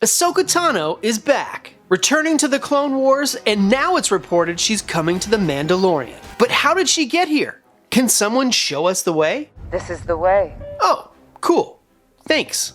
Ahsoka Tano is back, returning to the Clone Wars, and now it's reported she's coming to the Mandalorian. But how did she get here? Can someone show us the way? This is the way. Oh, cool. Thanks.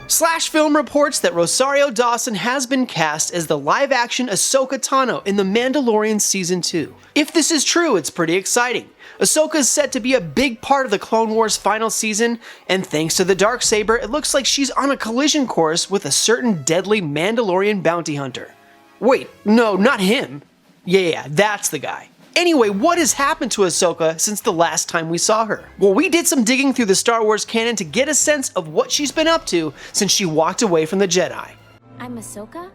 Slashfilm reports that Rosario Dawson has been cast as the live-action Ahsoka Tano in The Mandalorian Season 2. If this is true, it's pretty exciting. Ahsoka is set to be a big part of the Clone Wars final season, and thanks to the Darksaber, it looks like she's on a collision course with a certain deadly Mandalorian bounty hunter. Wait, no, not him. Yeah, that's the guy. Anyway, what has happened to Ahsoka since the last time we saw her? Well, we did some digging through the Star Wars canon to get a sense of what she's been up to since she walked away from the Jedi. I'm Ahsoka?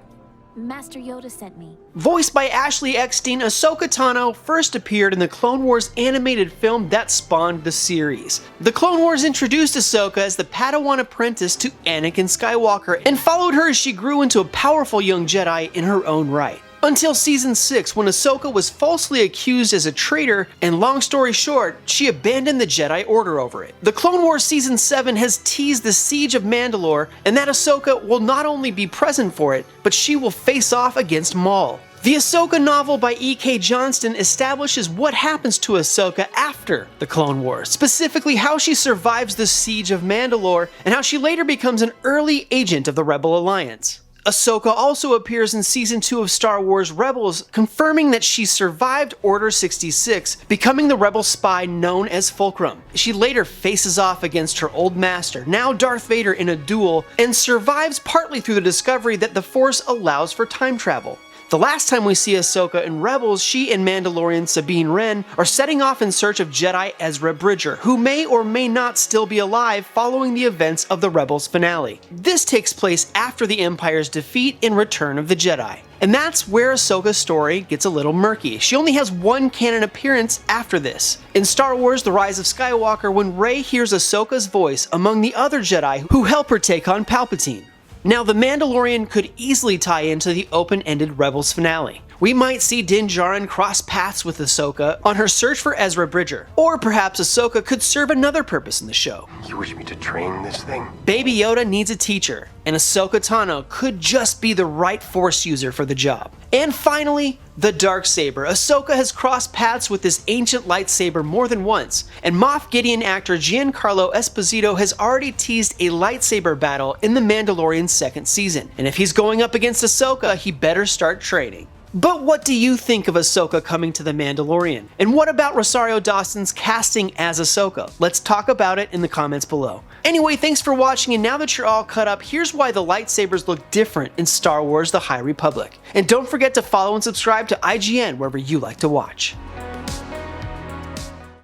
Master Yoda sent me. Voiced by Ashley Eckstein, Ahsoka Tano first appeared in the Clone Wars animated film that spawned the series. The Clone Wars introduced Ahsoka as the Padawan apprentice to Anakin Skywalker and followed her as she grew into a powerful young Jedi in her own right. Until Season 6, when Ahsoka was falsely accused as a traitor, and long story short, she abandoned the Jedi Order over it. The Clone Wars Season 7 has teased the Siege of Mandalore, and that Ahsoka will not only be present for it, but she will face off against Maul. The Ahsoka novel by E.K. Johnston establishes what happens to Ahsoka after the Clone Wars, specifically how she survives the Siege of Mandalore, and how she later becomes an early agent of the Rebel Alliance. Ahsoka also appears in Season 2 of Star Wars Rebels, confirming that she survived Order 66, becoming the rebel spy known as Fulcrum. She later faces off against her old master, now Darth Vader, in a duel, and survives partly through the discovery that the Force allows for time travel. The last time we see Ahsoka in Rebels, she and Mandalorian Sabine Wren are setting off in search of Jedi Ezra Bridger, who may or may not still be alive following the events of the Rebels finale. This takes place after the Empire's defeat in Return of the Jedi. And that's where Ahsoka's story gets a little murky. She only has one canon appearance after this. In Star Wars The Rise of Skywalker, when Rey hears Ahsoka's voice among the other Jedi who help her take on Palpatine. Now, The Mandalorian could easily tie into the open-ended Rebels finale. We might see Din Djarin cross paths with Ahsoka on her search for Ezra Bridger, or perhaps Ahsoka could serve another purpose in the show. You wish me to train this thing? Baby Yoda needs a teacher, and Ahsoka Tano could just be the right Force user for the job. And finally, the Darksaber. Ahsoka has crossed paths with this ancient lightsaber more than once, and Moff Gideon actor Giancarlo Esposito has already teased a lightsaber battle in The Mandalorian's second season. And if he's going up against Ahsoka, he better start training. But what do you think of Ahsoka coming to The Mandalorian? And what about Rosario Dawson's casting as Ahsoka? Let's talk about it in the comments below. Anyway, thanks for watching, and now that you're all caught up, here's why the lightsabers look different in Star Wars The High Republic. And don't forget to follow and subscribe to IGN wherever you like to watch.